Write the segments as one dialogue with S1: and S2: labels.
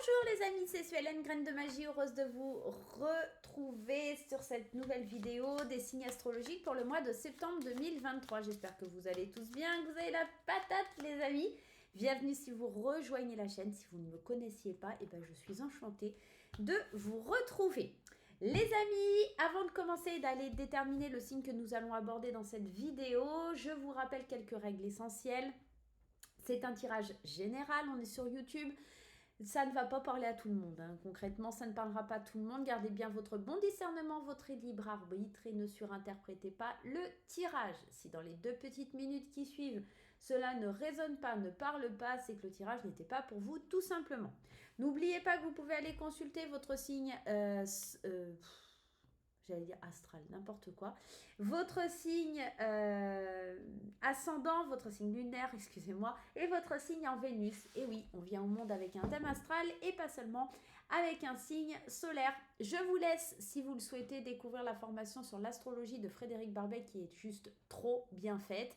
S1: Bonjour les amis, c'est Suelen, Graine de Magie, heureuse de vous retrouver sur cette nouvelle vidéo des signes astrologiques pour le mois de septembre 2023. J'espère que vous allez tous bien, que vous avez la patate les amis. Bienvenue si vous rejoignez la chaîne, si vous ne me connaissiez pas, et je suis enchantée de vous retrouver. Les amis, avant de commencer et d'aller déterminer le signe que nous allons aborder dans cette vidéo, je vous rappelle quelques règles essentielles. C'est un tirage général, on est sur YouTube. Ça ne va pas parler à tout le monde. Concrètement, ça ne parlera pas à tout le monde. Gardez bien votre bon discernement, votre libre arbitre et ne surinterprétez pas le tirage. Si dans les 2 petites minutes qui suivent, cela ne résonne pas, ne parle pas, c'est que le tirage n'était pas pour vous, tout simplement. N'oubliez pas que vous pouvez aller consulter votre signe... j'allais dire astral, n'importe quoi. Votre signe ascendant, votre signe lunaire, excusez-moi, et votre signe en Vénus. Et oui, on vient au monde avec un thème astral et pas seulement avec un signe solaire. Je vous laisse, si vous le souhaitez, découvrir la formation sur l'astrologie de Frédéric Barbet qui est juste trop bien faite.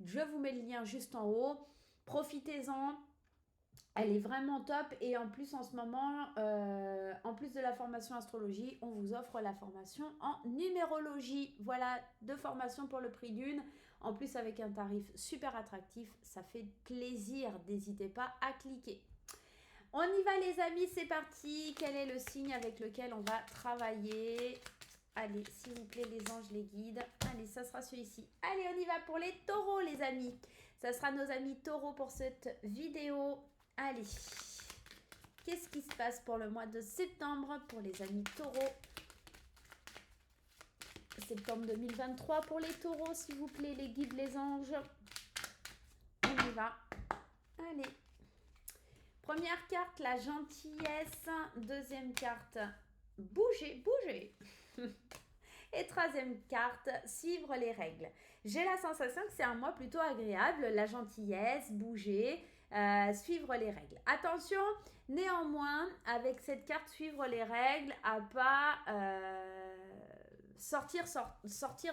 S1: Je vous mets le lien juste en haut. Profitez-en. Elle est vraiment top et en plus en ce moment, en plus de la formation astrologie, on vous offre la formation en numérologie. Voilà, 2 formations pour le prix d'une. En plus avec un tarif super attractif, ça fait plaisir. N'hésitez pas à cliquer. On y va les amis, c'est parti. Quel est le signe avec lequel on va travailler? Allez, s'il vous plaît les anges, les guides. Allez, ça sera celui-ci. Allez, on y va pour les taureaux les amis. Ça sera nos amis taureaux pour cette vidéo. Allez, qu'est-ce qui se passe pour le mois de septembre pour les amis taureaux? Septembre 2023 pour les taureaux, s'il vous plaît, les guides, les anges. On y va. Allez. Première carte, la gentillesse. Deuxième carte, bouger, bouger. Et troisième carte, suivre les règles. J'ai la sensation que c'est un mois plutôt agréable. La gentillesse, bouger. Suivre les règles. Attention, néanmoins, avec cette carte suivre les règles, à pas sortir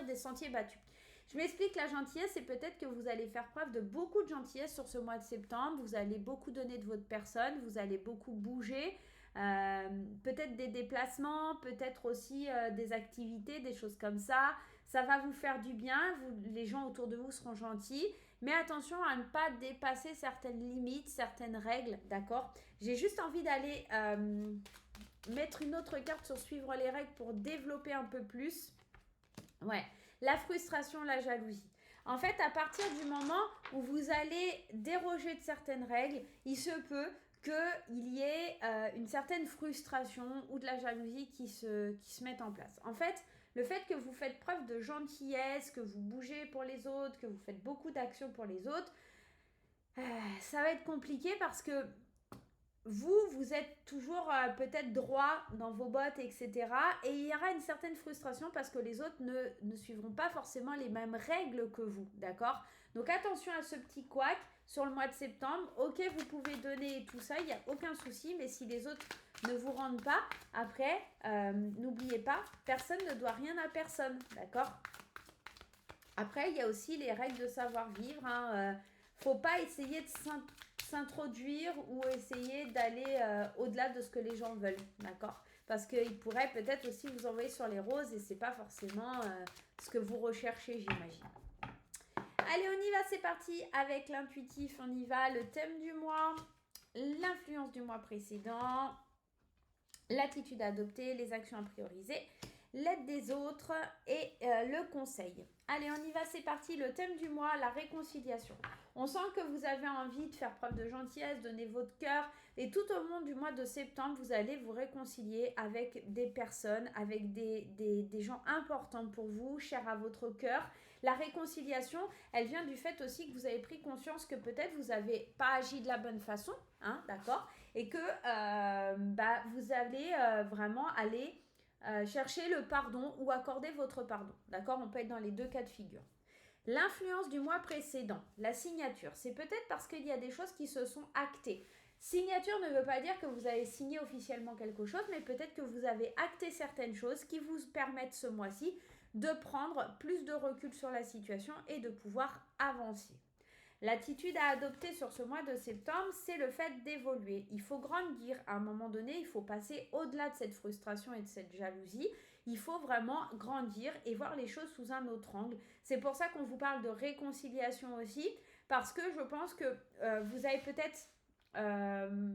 S1: des sentiers battus. Je m'explique, la gentillesse, c'est peut-être que vous allez faire preuve de beaucoup de gentillesse sur ce mois de septembre. Vous allez beaucoup donner de votre personne, vous allez beaucoup bouger. Peut-être des déplacements, peut-être aussi des activités, des choses comme ça. Ça va vous faire du bien, les gens autour de vous seront gentils. Mais attention à ne pas dépasser certaines limites, certaines règles, d'accord? J'ai juste envie d'aller mettre une autre carte sur suivre les règles pour développer un peu plus. Ouais, la frustration, la jalousie. En fait, à partir du moment où vous allez déroger de certaines règles, il se peut qu'il y ait une certaine frustration ou de la jalousie qui se mette en place. En fait, le fait que vous faites preuve de gentillesse, que vous bougez pour les autres, que vous faites beaucoup d'actions pour les autres, ça va être compliqué parce que vous êtes toujours peut-être droit dans vos bottes, etc. Et il y aura une certaine frustration parce que les autres ne suivront pas forcément les mêmes règles que vous, d'accord? Donc attention à ce petit couac sur le mois de septembre. Ok, vous pouvez donner tout ça, il n'y a aucun souci, mais si les autres ne vous rendent pas, après, n'oubliez pas, personne ne doit rien à personne, d'accord? Après, il y a aussi les règles de savoir-vivre. Faut pas essayer de s'introduire ou essayer d'aller au-delà de ce que les gens veulent, d'accord? Parce qu'ils pourraient peut-être aussi vous envoyer sur les roses et c'est pas forcément ce que vous recherchez, j'imagine. Allez, on y va, c'est parti avec l'intuitif, on y va. Le thème du mois, l'influence du mois précédent, l'attitude à adopter, les actions à prioriser, l'aide des autres et le conseil. Allez, on y va, c'est parti. Le thème du mois, la réconciliation. On sent que vous avez envie de faire preuve de gentillesse, donner votre cœur. Et tout au long du mois de septembre, vous allez vous réconcilier avec des personnes, avec des gens importants pour vous, chers à votre cœur. La réconciliation, elle vient du fait aussi que vous avez pris conscience que peut-être vous n'avez pas agi de la bonne façon, d'accord? Et que vous allez vraiment aller... chercher le pardon ou accorder votre pardon. D'accord? On peut être dans les 2 cas de figure. L'influence du mois précédent, la signature, c'est peut-être parce qu'il y a des choses qui se sont actées. Signature ne veut pas dire que vous avez signé officiellement quelque chose, mais peut-être que vous avez acté certaines choses qui vous permettent ce mois-ci de prendre plus de recul sur la situation et de pouvoir avancer. L'attitude à adopter sur ce mois de septembre, c'est le fait d'évoluer. Il faut grandir. À un moment donné, il faut passer au-delà de cette frustration et de cette jalousie. Il faut vraiment grandir et voir les choses sous un autre angle. C'est pour ça qu'on vous parle de réconciliation aussi, parce que je pense que vous avez euh,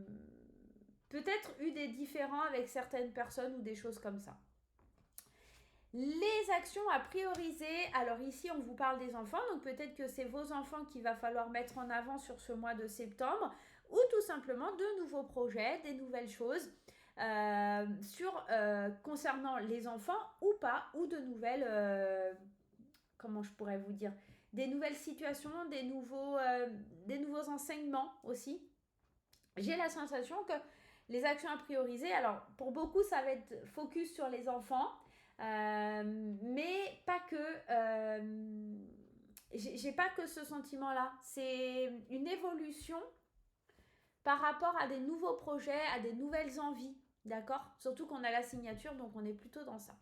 S1: peut-être eu des différends avec certaines personnes ou des choses comme ça. Les actions à prioriser, alors ici on vous parle des enfants, donc peut-être que c'est vos enfants qu'il va falloir mettre en avant sur ce mois de septembre, ou tout simplement de nouveaux projets, des nouvelles choses concernant les enfants ou pas, ou de nouvelles, comment je pourrais vous dire, des nouvelles situations, des nouveaux enseignements aussi. J'ai la sensation que les actions à prioriser, alors pour beaucoup ça va être focus sur les enfants, mais pas que. J'ai pas que ce sentiment-là. C'est une évolution par rapport à des nouveaux projets, à des nouvelles envies. D'accord. Surtout qu'on a la signature, donc on est plutôt dans ça.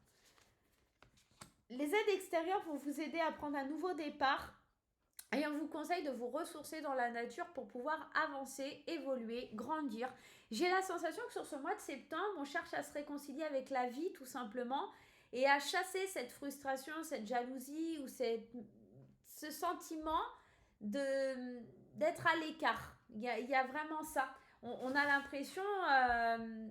S1: Les aides extérieures vont vous aider à prendre un nouveau départ. Et on vous conseille de vous ressourcer dans la nature pour pouvoir avancer, évoluer, grandir. J'ai la sensation que sur ce mois de septembre, on cherche à se réconcilier avec la vie tout simplement et à chasser cette frustration, cette jalousie ou ce sentiment d'être à l'écart. Il y a vraiment ça. On a l'impression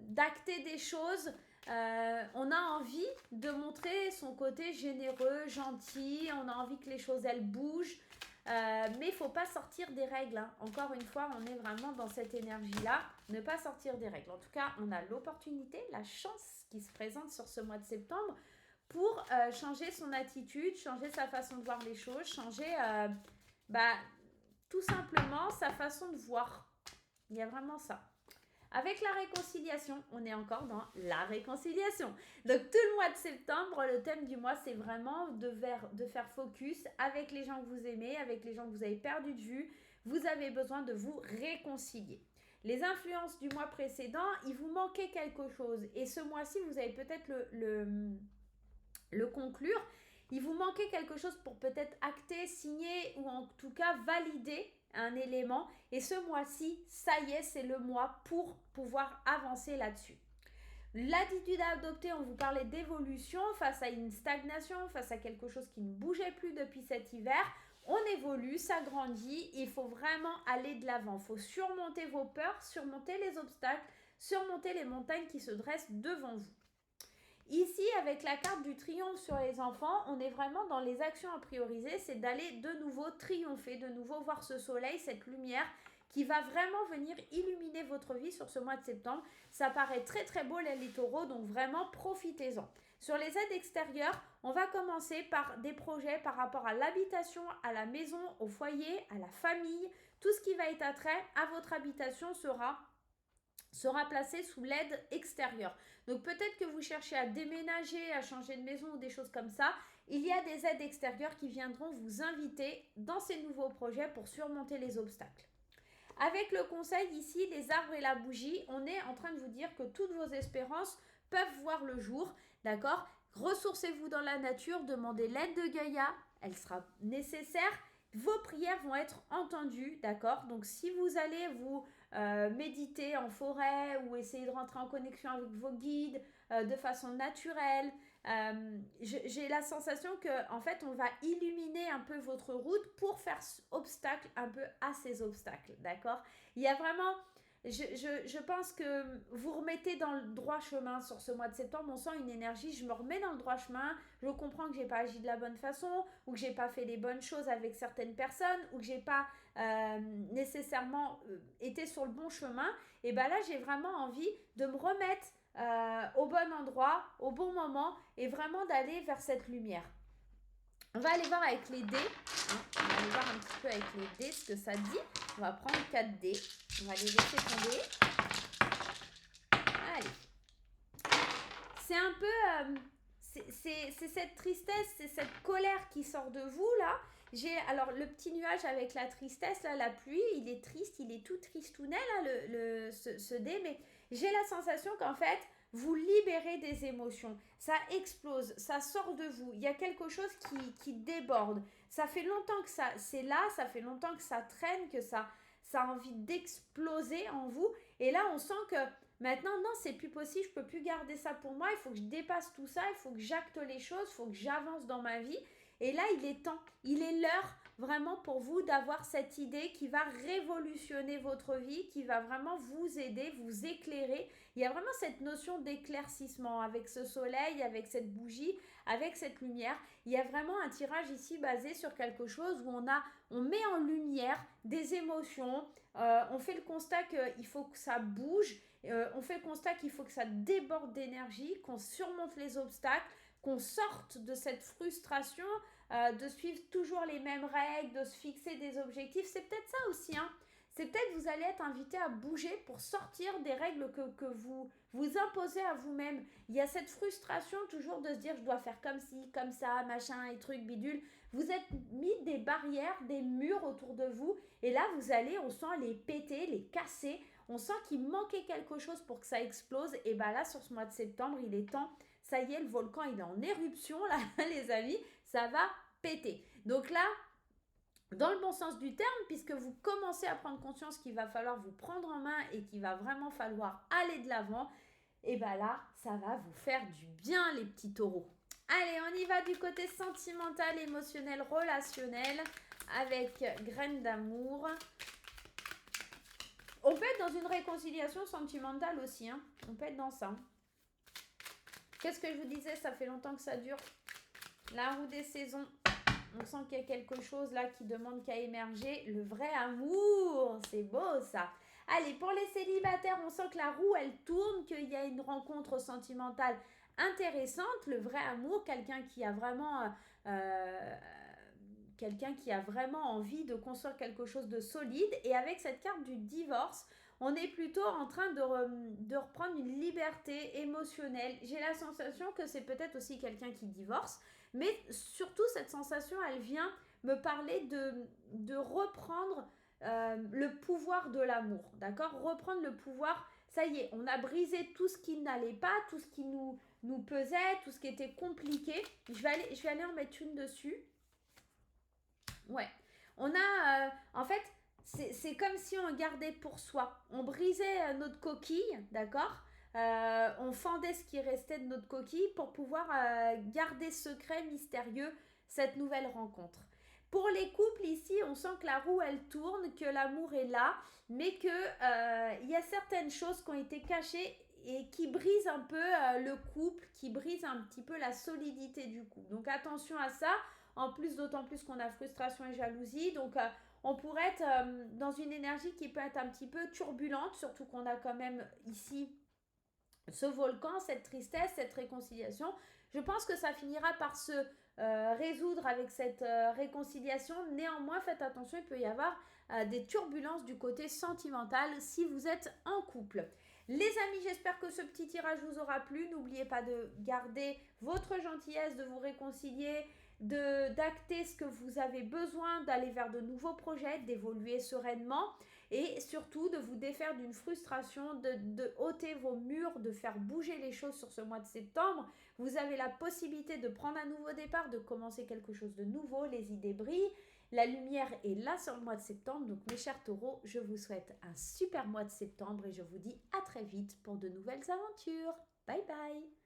S1: d'acter des choses. On a envie de montrer son côté généreux, gentil. On a envie que les choses, elles bougent. Mais il ne faut pas sortir des règles. Hein. Encore une fois, on est vraiment dans cette énergie-là. Ne pas sortir des règles. En tout cas, on a l'opportunité, la chance qui se présente sur ce mois de septembre pour changer son attitude, changer sa façon de voir les choses, changer tout simplement sa façon de voir. Il y a vraiment ça. Avec la réconciliation, on est encore dans la réconciliation. Donc tout le mois de septembre, le thème du mois, c'est vraiment de faire focus avec les gens que vous aimez, avec les gens que vous avez perdu de vue. Vous avez besoin de vous réconcilier. Les influences du mois précédent, il vous manquait quelque chose. Et ce mois-ci, vous allez peut-être le conclure. Il vous manquait quelque chose pour peut-être acter, signer ou en tout cas valider un élément. Et ce mois-ci, ça y est, c'est le mois pour pouvoir avancer là-dessus. L'attitude à adopter, on vous parlait d'évolution face à une stagnation, face à quelque chose qui ne bougeait plus depuis cet hiver. On évolue, ça grandit, il faut vraiment aller de l'avant. Il faut surmonter vos peurs, surmonter les obstacles, surmonter les montagnes qui se dressent devant vous. Ici, avec la carte du triomphe sur les enfants, on est vraiment dans les actions à prioriser, c'est d'aller de nouveau triompher, de nouveau voir ce soleil, cette lumière qui va vraiment venir illuminer votre vie sur ce mois de septembre. Ça paraît très très beau les taureaux, donc vraiment profitez-en. Sur les aides extérieures, on va commencer par des projets par rapport à l'habitation, à la maison, au foyer, à la famille. Tout ce qui va être attrait à votre habitation sera placé sous l'aide extérieure. Donc peut-être que vous cherchez à déménager, à changer de maison ou des choses comme ça. Il y a des aides extérieures qui viendront vous inviter dans ces nouveaux projets pour surmonter les obstacles. Avec le conseil ici, les arbres et la bougie, on est en train de vous dire que toutes vos espérances peuvent voir le jour, d'accord? Ressourcez-vous dans la nature, demandez l'aide de Gaïa, elle sera nécessaire. Vos prières vont être entendues, d'accord? Donc si vous allez vous méditer en forêt ou essayer de rentrer en connexion avec vos guides de façon naturelle, j'ai la sensation que en fait on va illuminer un peu votre route pour faire obstacle un peu à ces obstacles, d'accord? Il y a vraiment, je pense que vous remettez dans le droit chemin sur ce mois de septembre. On sent une énergie, je me remets dans le droit chemin, je comprends que j'ai pas agi de la bonne façon ou que j'ai pas fait les bonnes choses avec certaines personnes ou que j'ai pas nécessairement été sur le bon chemin. Et ben là j'ai vraiment envie de me remettre au bon endroit, au bon moment et vraiment d'aller vers cette lumière. On va aller voir avec les dés. Hein. On va aller voir un petit peu avec les dés ce que ça dit. On va prendre 4 dés. On va les laisser tomber. Allez. C'est un peu... c'est cette tristesse, c'est cette colère qui sort de vous là. Alors le petit nuage avec la tristesse, là, la pluie, il est triste, il est tout tristounet là, ce dé, mais J'ai la sensation qu'en fait, vous libérez des émotions. Ça explose, ça sort de vous. Il y a quelque chose qui déborde. Ça fait longtemps que c'est là, ça fait longtemps que ça traîne, que ça a envie d'exploser en vous. Et là, on sent que maintenant, non, c'est plus possible, je peux plus garder ça pour moi, il faut que je dépasse tout ça, il faut que j'acte les choses, il faut que j'avance dans ma vie. Et là, il est temps, il est l'heure vraiment pour vous d'avoir cette idée qui va révolutionner votre vie, qui va vraiment vous aider, vous éclairer. Il y a vraiment cette notion d'éclaircissement avec ce soleil, avec cette bougie, avec cette lumière. Il y a vraiment un tirage ici basé sur quelque chose où on met en lumière des émotions, on fait le constat qu'il faut que ça bouge, on fait le constat qu'il faut que ça déborde d'énergie, qu'on surmonte les obstacles, qu'on sorte de cette frustration de suivre toujours les mêmes règles, de se fixer des objectifs. C'est peut-être ça aussi, hein. C'est peut-être vous allez être invité à bouger pour sortir des règles que vous imposez à vous-même. Il y a cette frustration toujours de se dire je dois faire comme ci, comme ça, machin et truc bidule. Vous êtes mis des barrières, des murs autour de vous et là vous allez, on sent les péter, les casser. On sent qu'il manquait quelque chose pour que ça explose. Et bien là, sur ce mois de septembre, il est temps. Ça y est, le volcan, il est en éruption, là, les amis. Ça va péter. Donc là, dans le bon sens du terme, puisque vous commencez à prendre conscience qu'il va falloir vous prendre en main et qu'il va vraiment falloir aller de l'avant, et bien là, ça va vous faire du bien, les petits taureaux. Allez, on y va du côté sentimental, émotionnel, relationnel, avec graines d'amour. On peut être dans une réconciliation sentimentale aussi, hein. On peut être dans ça. Qu'est-ce que je vous disais, ça fait longtemps que ça dure. La roue des saisons. On sent qu'il y a quelque chose là qui demande qu'à émerger. Le vrai amour, c'est beau ça. Allez, pour les célibataires, on sent que la roue, elle tourne, qu'il y a une rencontre sentimentale intéressante. Le vrai amour, quelqu'un qui a vraiment envie de construire quelque chose de solide. Et avec cette carte du divorce, on est plutôt en train de reprendre une liberté émotionnelle. J'ai la sensation que c'est peut-être aussi quelqu'un qui divorce, mais surtout cette sensation, elle vient me parler de reprendre le pouvoir de l'amour, d'accord? Reprendre le pouvoir, ça y est, on a brisé tout ce qui n'allait pas, tout ce qui nous pesait, tout ce qui était compliqué. Je vais aller en mettre une dessus. Ouais. On a, en fait, c'est comme si on gardait pour soi. On brisait notre coquille, d'accord? On fendait ce qui restait de notre coquille pour pouvoir garder secret, mystérieux, cette nouvelle rencontre. Pour les couples ici, on sent que la roue elle tourne, que l'amour est là, mais que y a certaines choses qui ont été cachées et qui brisent un peu le couple, qui brisent un petit peu la solidité du couple. Donc attention à ça. En plus, d'autant plus qu'on a frustration et jalousie. Donc, on pourrait être dans une énergie qui peut être un petit peu turbulente, surtout qu'on a quand même ici ce volcan, cette tristesse, cette réconciliation. Je pense que ça finira par se résoudre avec cette réconciliation. Néanmoins, faites attention, il peut y avoir des turbulences du côté sentimental si vous êtes en couple. Les amis, j'espère que ce petit tirage vous aura plu. N'oubliez pas de garder votre gentillesse, de vous réconcilier, d'acter ce que vous avez besoin, d'aller vers de nouveaux projets, d'évoluer sereinement et surtout de vous défaire d'une frustration, de ôter vos murs, de faire bouger les choses sur ce mois de septembre. Vous avez la possibilité de prendre un nouveau départ, de commencer quelque chose de nouveau, les idées brillent. La lumière est là sur le mois de septembre, donc mes chers taureaux, je vous souhaite un super mois de septembre et je vous dis à très vite pour de nouvelles aventures. Bye bye!